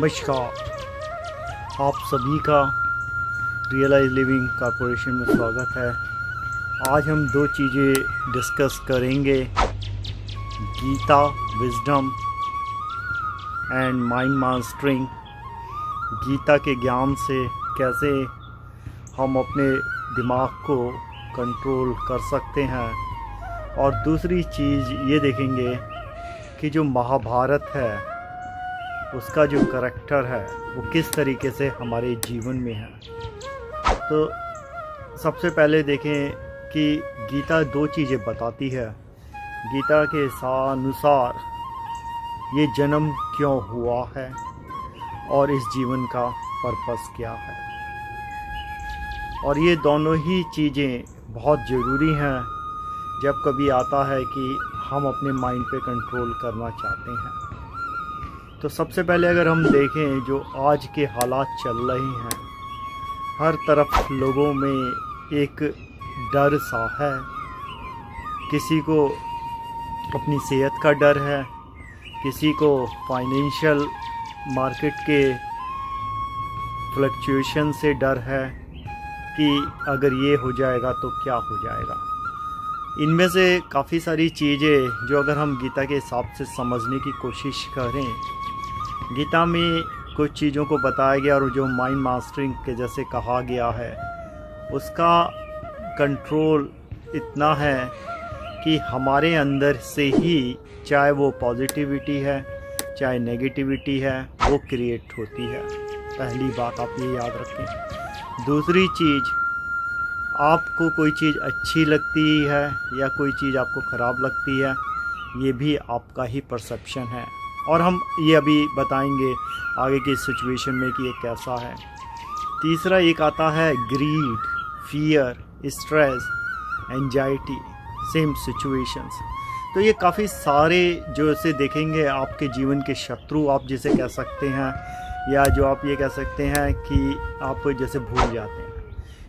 नमस्कार, आप सभी का रियलाइज लिविंग कॉरपोरेशन में स्वागत है। आज हम दो चीज़ें डिस्कस करेंगे, Gita wisdom and mind mastering. Gita के ज्ञान से कैसे हम अपने दिमाग को कंट्रोल कर सकते हैं, और दूसरी चीज़ ये देखेंगे कि जो महाभारत है उसका जो करैक्टर है वो किस तरीके से हमारे जीवन में है। तो सबसे पहले देखें कि गीता दो चीज़ें बताती है। गीता के अनुसार ये जन्म क्यों हुआ है और इस जीवन का पर्पस क्या है, और ये दोनों ही चीज़ें बहुत ज़रूरी हैं जब कभी आता है कि हम अपने माइंड पे कंट्रोल करना चाहते हैं। तो सबसे पहले अगर हम देखें जो आज के हालात चल रहे हैं, हर तरफ लोगों में एक डर सा है। किसी को अपनी सेहत का डर है, किसी को फाइनेंशियल मार्केट के फ्लक्चुएशन से डर है कि अगर ये हो जाएगा तो क्या हो जाएगा। इनमें से काफ़ी सारी चीज़ें जो अगर हम गीता के हिसाब से समझने की कोशिश करें, गीता में कुछ चीज़ों को बताया गया, और जो माइंड मास्टरिंग के जैसे कहा गया है उसका कंट्रोल इतना है कि हमारे अंदर से ही, चाहे वो पॉजिटिविटी है चाहे नेगेटिविटी है, वो क्रिएट होती है। पहली बात आप ये याद रखें। दूसरी चीज़, आपको कोई चीज़ अच्छी लगती है या कोई चीज़ आपको ख़राब लगती है, ये भी आपका ही परसेप्शन है, और हम ये अभी बताएंगे आगे की सिचुएशन में कि ये कैसा है। तीसरा एक आता है greed, fear, stress, anxiety, same situations. तो ये काफ़ी सारे जो इसे देखेंगे आपके जीवन के शत्रु आप जिसे कह सकते हैं, या जो आप ये कह सकते हैं कि आप जैसे भूल जाते हैं,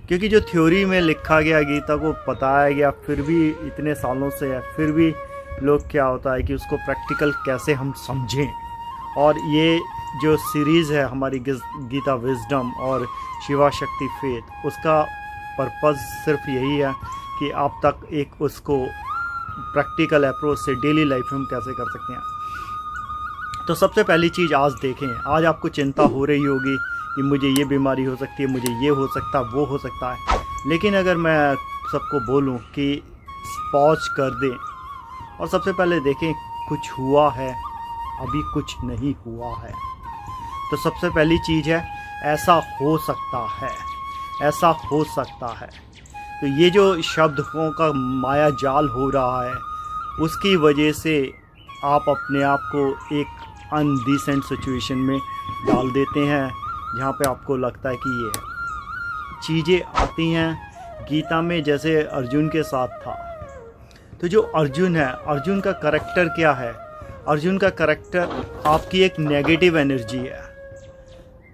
क्योंकि जो थ्योरी में लिखा गया, गीता को बताया गया, फिर भी इतने सालों से है, फिर भी लोग क्या होता है कि उसको प्रैक्टिकल कैसे हम समझें। और ये जो सीरीज़ है हमारी गीता विजडम और शिवा शक्ति फेथ, उसका पर्पज़ सिर्फ यही है कि आप तक एक उसको प्रैक्टिकल अप्रोच से डेली लाइफ में हम कैसे कर सकते हैं। तो सबसे पहली चीज़ आज देखें, आज आपको चिंता हो रही होगी कि मुझे ये बीमारी हो सकती है, मुझे ये हो सकता है, वो हो सकता है। लेकिन अगर मैं सबको बोलूं कि पॉज कर दें और सबसे पहले देखें कुछ हुआ है, अभी कुछ नहीं हुआ है। तो सबसे पहली चीज़ है ऐसा हो सकता है, ऐसा हो सकता है। तो ये जो शब्दों का माया जाल हो रहा है, उसकी वजह से आप अपने आप को एक अनडिसेंट सिचुएशन में डाल देते हैं, जहाँ पे आपको लगता है कि ये चीज़ें आती हैं। गीता में जैसे अर्जुन के साथ था, तो जो अर्जुन है, अर्जुन का करैक्टर क्या है? अर्जुन का करैक्टर आपकी एक नेगेटिव एनर्जी है।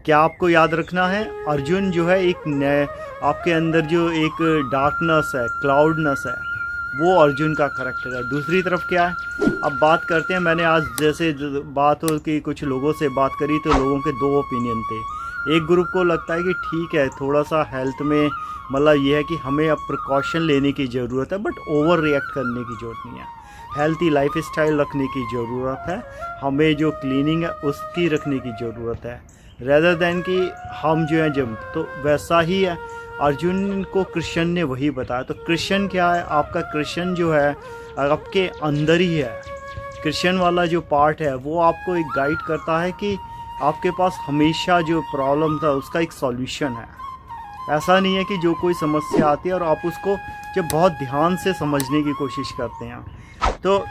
क्या आपको याद रखना है, अर्जुन जो है आपके अंदर जो एक डार्कनेस है, क्लाउडनेस है, वो अर्जुन का करैक्टर है। दूसरी तरफ क्या है, अब बात करते हैं। मैंने आज जैसे बात हो कि कुछ लोगों से बात करी, तो लोगों के दो ओपिनियन थे। एक ग्रुप को लगता है कि ठीक है, थोड़ा सा हेल्थ में मतलब ये है कि हमें अब प्रिकॉशन लेने की ज़रूरत है, बट ओवर रिएक्ट करने की ज़रूरत नहीं है। हेल्थी लाइफ स्टाइल रखने की ज़रूरत है, हमें जो क्लीनिंग है उसकी रखने की ज़रूरत है, रेदर देन कि हम जो हैं जब। तो वैसा ही है, अर्जुन को कृष्ण ने वही बताया। तो कृष्ण क्या है, आपका कृष्ण जो है आपके अंदर ही है। कृष्ण वाला जो पार्ट है वो आपको एक गाइड करता है कि आपके पास हमेशा जो प्रॉब्लम था उसका एक सॉल्यूशन है। ऐसा नहीं है कि जो कोई समस्या आती है और आप उसको जब बहुत ध्यान से समझने की कोशिश करते हैं, तो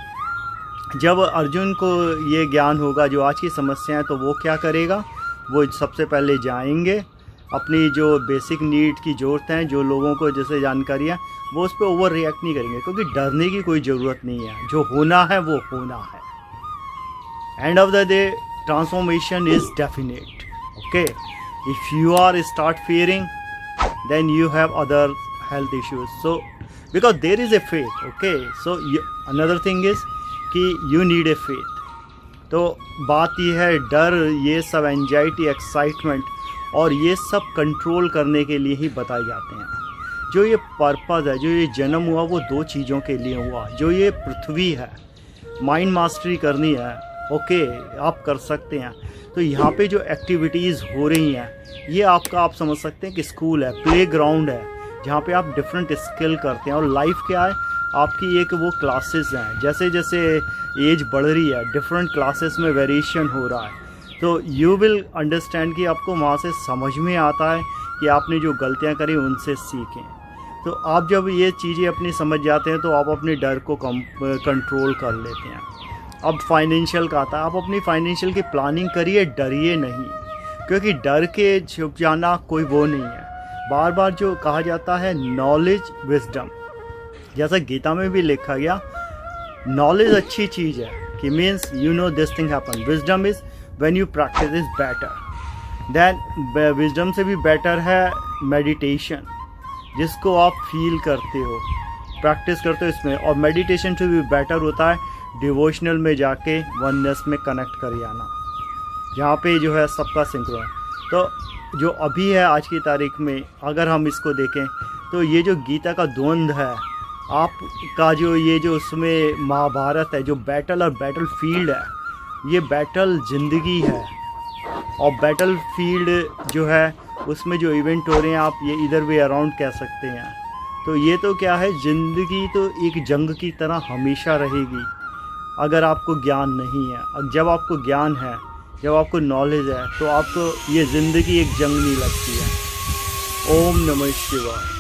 जब अर्जुन को ये ज्ञान होगा जो आज की समस्या है, तो वो क्या करेगा, वो सबसे पहले जाएंगे अपनी जो बेसिक नीड की ज़रूरत है, जो लोगों को जैसे जानकारी है, वो उस पर ओवर रिएक्ट नहीं करेंगे, क्योंकि डरने की कोई ज़रूरत नहीं है। जो होना है वो होना है। End of the day transformation is definite. Okay, if you are start fearing, then you have other health issues. So because there is a faith, okay, so another thing is कि you need a faith. तो बात ये है, डर, ये सब anxiety, excitement और ये सब कंट्रोल करने के लिए ही बताए जाते हैं। जो ये पर्पज़ है, जो ये जन्म हुआ, वो 2 चीज़ों के लिए हुआ। जो ये पृथ्वी है, माइंड मास्टरी करनी है, ओके आप कर सकते हैं। तो यहाँ पे जो एक्टिविटीज़ हो रही हैं, ये आपका, आप समझ सकते हैं कि स्कूल है, प्लेग्राउंड है, जहाँ पे आप डिफरेंट स्किल करते हैं। और लाइफ क्या है, आपकी एक वो क्लासेस हैं, जैसे जैसे एज बढ़ रही है, डिफरेंट क्लासेस में वेरिएशन हो रहा है। तो यू विल अंडरस्टैंड कि आपको वहाँ से समझ में आता है कि आपने जो गलतियाँ करी उनसे सीखें। तो आप जब ये चीज़ें अपनी समझ जाते हैं तो आप अपने डर को कंट्रोल कर लेते हैं। अब फाइनेंशियल का आता है, आप अपनी फाइनेंशियल की प्लानिंग करिए, डरिए नहीं, क्योंकि डर के छुप जाना कोई वो नहीं है। बार बार जो कहा जाता है नॉलेज विजडम, जैसा गीता में भी लिखा गया, नॉलेज अच्छी चीज़ है कि means you know this thing happen. Wisdom is when you practice is better than, wisdom से भी बेटर है मेडिटेशन, जिसको आप फील करते हो, प्रैक्टिस करते हो इसमें। और मेडिटेशन से भी बेटर होता है डिवोशनल में जाके वननेस में कनेक्ट कर जाना, जहाँ पे जो है सबका सिंक्रोन। तो जो अभी है आज की तारीख में, अगर हम इसको देखें तो ये जो गीता का द्वंद्व है आपका, जो ये जो उसमें महाभारत है, जो बैटल और बैटल फील्ड है, ये बैटल ज़िंदगी है। और बैटल फील्ड जो है उसमें जो इवेंट हो रहे हैं, आप ये इधर वे अराउंड कह सकते हैं। तो ये तो क्या है, ज़िंदगी तो एक जंग की तरह हमेशा रहेगी अगर आपको ज्ञान नहीं है। जब आपको ज्ञान है, जब आपको नॉलेज है, तो आपको ये ज़िंदगी एक जंग नहीं लगती है। ओम नमः शिवाय।